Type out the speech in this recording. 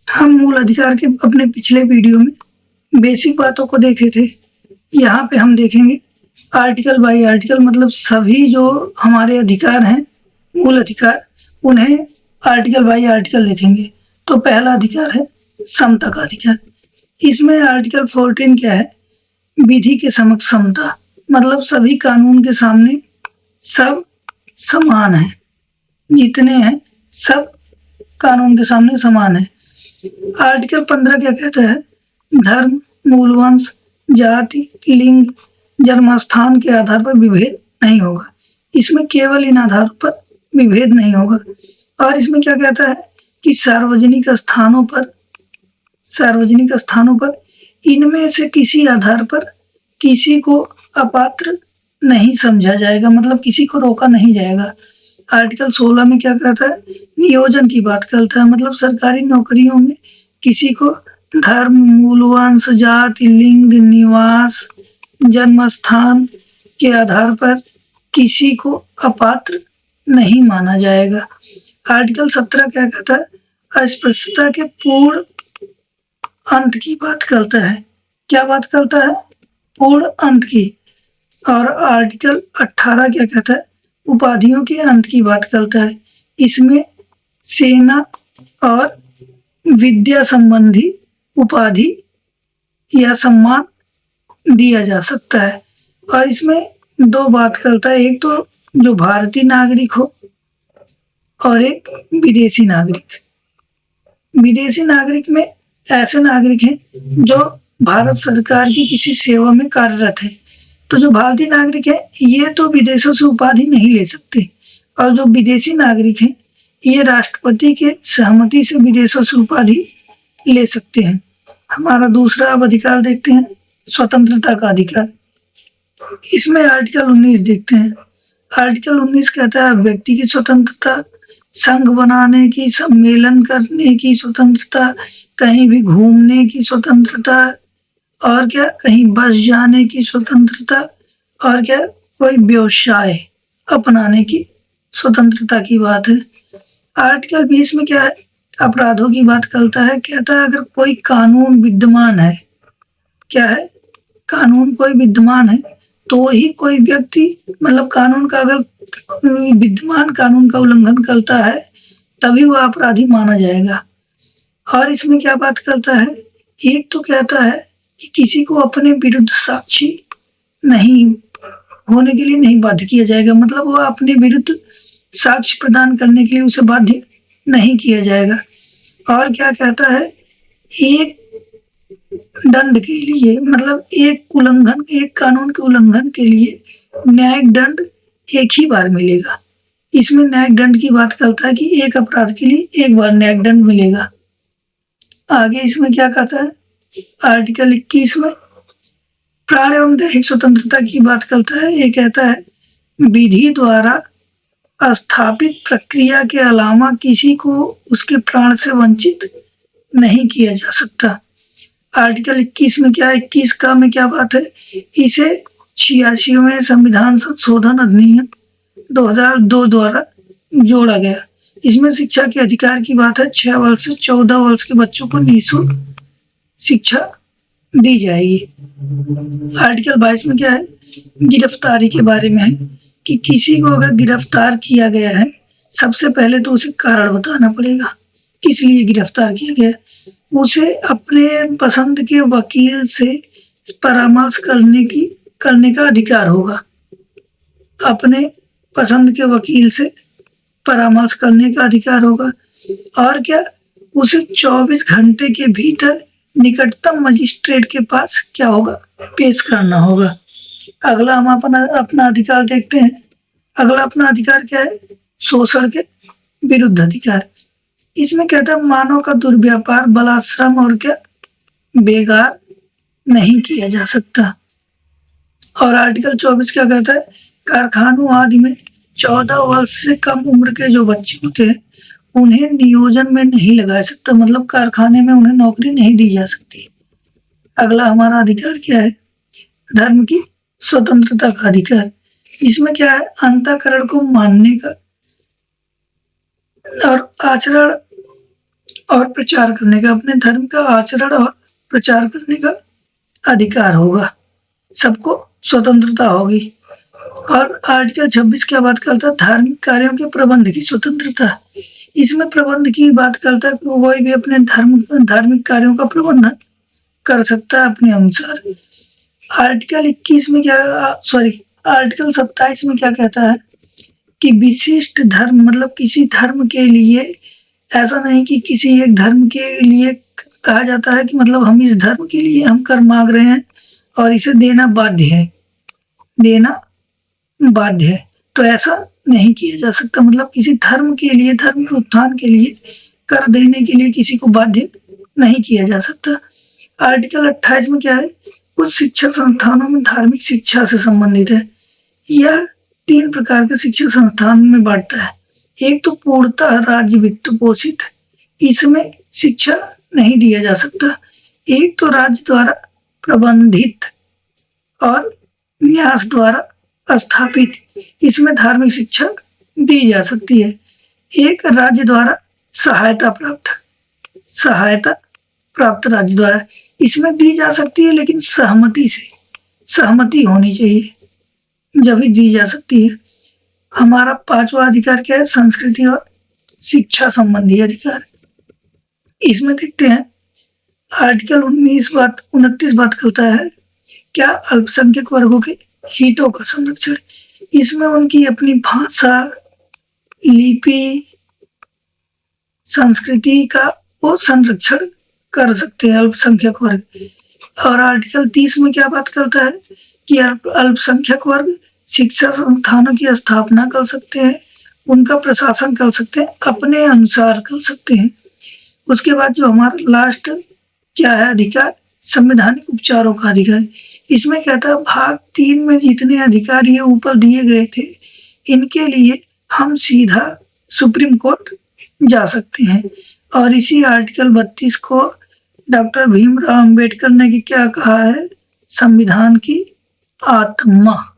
हम मूल अधिकार के अपने पिछले वीडियो में बेसिक बातों को देखे थे। यहाँ पे हम देखेंगे आर्टिकल बाय आर्टिकल, मतलब सभी जो हमारे अधिकार हैं, मूल अधिकार, उन्हें आर्टिकल बाय आर्टिकल देखेंगे। तो पहला अधिकार है समता का अधिकार। इसमें आर्टिकल 14 क्या है? विधि के समक्ष समता, मतलब सभी कानून के सामने सब समान हैं, जितने हैं सब कानून के सामने समान है। आर्टिकल 15 क्या कहता है? धर्म, मूल वंश, जाति, लिंग, जन्मस्थान के आधार पर विभेद नहीं होगा। इसमें केवल इन आधारों पर विभेद नहीं होगा। और इसमें क्या कहता है कि सार्वजनिक स्थानों पर इनमें से किसी आधार पर किसी को अपात्र नहीं समझा जाएगा, मतलब किसी को रोका नहीं जाएगा। आर्टिकल 16 में क्या कहता है? नियोजन की बात करता है, मतलब सरकारी नौकरियों में किसी को धर्म, मूल वंश, जाति, लिंग, निवास, जन्म स्थान के आधार पर किसी को अपात्र नहीं माना जाएगा। आर्टिकल 17 क्या कहता है? अस्पृश्यता के पूर्ण अंत की बात करता है। क्या बात करता है? पूर्ण अंत की। और आर्टिकल 18 क्या कहता है? उपाधियों के अंत की बात करता है। इसमें सेना और विद्या संबंधी उपाधि या सम्मान दिया जा सकता है। और इसमें दो बात करता है, एक तो जो भारतीय नागरिक हो और एक विदेशी नागरिक। विदेशी नागरिक में ऐसे नागरिक हैं जो भारत सरकार की किसी सेवा में कार्यरत है। तो जो भारतीय नागरिक है ये तो विदेशों से उपाधि नहीं ले सकते, और जो विदेशी नागरिक हैं ये राष्ट्रपति के सहमति से विदेशों से उपाधि ले सकते हैं। हमारा दूसरा अब अधिकार देखते हैं, स्वतंत्रता का अधिकार। इसमें आर्टिकल 19 देखते हैं। आर्टिकल 19 कहता है व्यक्ति की स्वतंत्रता, संघ बनाने की, सम्मेलन करने की स्वतंत्रता, कहीं भी घूमने की स्वतंत्रता, और क्या कहीं बस जाने की स्वतंत्रता, और क्या कोई व्यवसाय अपनाने की स्वतंत्रता की बात है। आर्टिकल 20 में क्या है? अपराधों की बात करता है। कहता है अगर कोई कानून विद्यमान है, क्या है? कानून कोई विद्यमान है तो ही कोई व्यक्ति, मतलब कानून का अगर विद्यमान कानून का उल्लंघन करता है तभी वह अपराधी माना जाएगा। और इसमें क्या बात करता है? एक तो कहता है कि किसी को अपने विरुद्ध साक्षी नहीं होने के लिए नहीं बाध्य किया जाएगा, मतलब वह अपने विरुद्ध साक्ष्य प्रदान करने के लिए उसे बाध्य नहीं किया जाएगा। और क्या कहता है? एक दंड के लिए, मतलब एक कानून के उल्लंघन के लिए न्यायिक दंड एक ही बार मिलेगा। इसमें न्यायिक दंड की बात करता है कि एक अपराध के लिए एक बार न्यायिक दंड मिलेगा। आगे इसमें क्या कहता है? आर्टिकल 21 में प्राण एवं दैहिक स्वतंत्रता की बात करता है। ये कहता है विधि द्वारा स्थापित प्रक्रिया के अलावा किसी को उसके प्राण से वंचित नहीं किया जा सकता। आर्टिकल 21 में क्या है? 21 का में क्या बात है? इसे 86वें संविधान संशोधन अधिनियम 2002 द्वारा जोड़ा गया। इसमें शिक्षा के अधिकार की बात है। 6 वर्ष से 14 वर्ष के बच्चों को निःशुल्क शिक्षा दी जाएगी। आर्टिकल 22 में क्या है? गिरफ्तारी के बारे में है कि किसी को अगर गिरफ्तार किया गया है, सबसे पहले तो उसे कारण बताना पड़ेगा किस लिए गिरफ्तार किया गया है। उसे अपने पसंद के वकील से परामर्श करने का अधिकार होगा। अपने पसंद के वकील से परामर्श करने का अधिकार होगा। और क्या? उसे 24 घंटे के भीतर निकटतम मजिस्ट्रेट के पास क्या होगा? पेश करना होगा। अगला हम अपना अधिकार देखते हैं। अगला अपना अधिकार क्या है? शोषण के विरुद्ध अधिकार। इसमें कहता है मानव का दुर्व्यापार, बलात्श्रम और क्या बेगार नहीं किया जा सकता। और आर्टिकल 24 क्या कहता है? कारखानों आदि में 14 वर्ष से कम उम्र के जो बच्चे होते हैं उन्हें नियोजन में नहीं लगाया सकता, मतलब कारखाने में उन्हें नौकरी नहीं दी जा सकती। अगला हमारा अधिकार क्या है? धर्म की स्वतंत्रता का अधिकार। इसमें क्या है? अंतःकरण को मानने का और आचरण और प्रचार करने का, अपने धर्म का आचरण और प्रचार करने का अधिकार होगा। सबको स्वतंत्रता होगी। और आर्टिकल 26 क्या बात करता है? धार्मिक कार्यों के प्रबंध की स्वतंत्रता। इसमें प्रबंध की बात करता है कि कोई भी अपने धार्मिक कार्यों का प्रबंधन कर सकता है अपने अनुसार। आर्टिकल 27 में क्या कहता है कि विशिष्ट धर्म, मतलब किसी धर्म के लिए, ऐसा नहीं कि किसी एक धर्म के लिए कहा जाता है कि मतलब हम इस धर्म के लिए हम कर मांग रहे हैं और इसे देना बाध्य है, तो ऐसा नहीं किया जा सकता। मतलब किसी धर्म के लिए, धर्म के उत्थान के लिए कर देने के लिए किसी को बाध्य नहीं किया जा सकता। आर्टिकल 28 में क्या है? कुछ शिक्षा संस्थानों में धार्मिक शिक्षा से संबंधित है। यह 3 प्रकार के शिक्षा संस्थान में बांटता है। एक तो पूर्णतः राज्य वित्त पोषित, इसमें शिक्षा नहीं दिया जा सकता। एक तो राज्य द्वारा प्रबंधित और न्यास द्वारा स्थापित, इसमें धार्मिक शिक्षा दी जा सकती है। एक राज्य द्वारा सहायता प्राप्त राज्य द्वारा, इसमें दी जा सकती है लेकिन सहमति होनी चाहिए, जब ही दी जा सकती है। हमारा 5वां अधिकार क्या है? संस्कृति और शिक्षा संबंधी अधिकार। इसमें देखते हैं आर्टिकल 29 बात करता है क्या? अल्पसंख्यक वर्गों के हितों का संरक्षण। इसमें उनकी अपनी भाषा, लिपि, संस्कृति का वो संरक्षण कर सकते हैं अल्पसंख्यक वर्ग। और आर्टिकल 30 में क्या बात करता है कि अल्पसंख्यक वर्ग शिक्षा संस्थानों की स्थापना कर सकते हैं, उनका प्रशासन कर सकते हैं, अपने अनुसार कर सकते हैं। उसके बाद जो हमारा लास्ट क्या है अधिकार? संवैधानिक उपचारों का अधिकार। इसमें कहता है भाग 3 में जितने अधिकार ये ऊपर दिए गए थे, इनके लिए हम सीधा सुप्रीम कोर्ट जा सकते हैं। और इसी आर्टिकल 32 को डॉक्टर भीमराव अंबेडकर ने क्या कहा है? संविधान की आत्मा।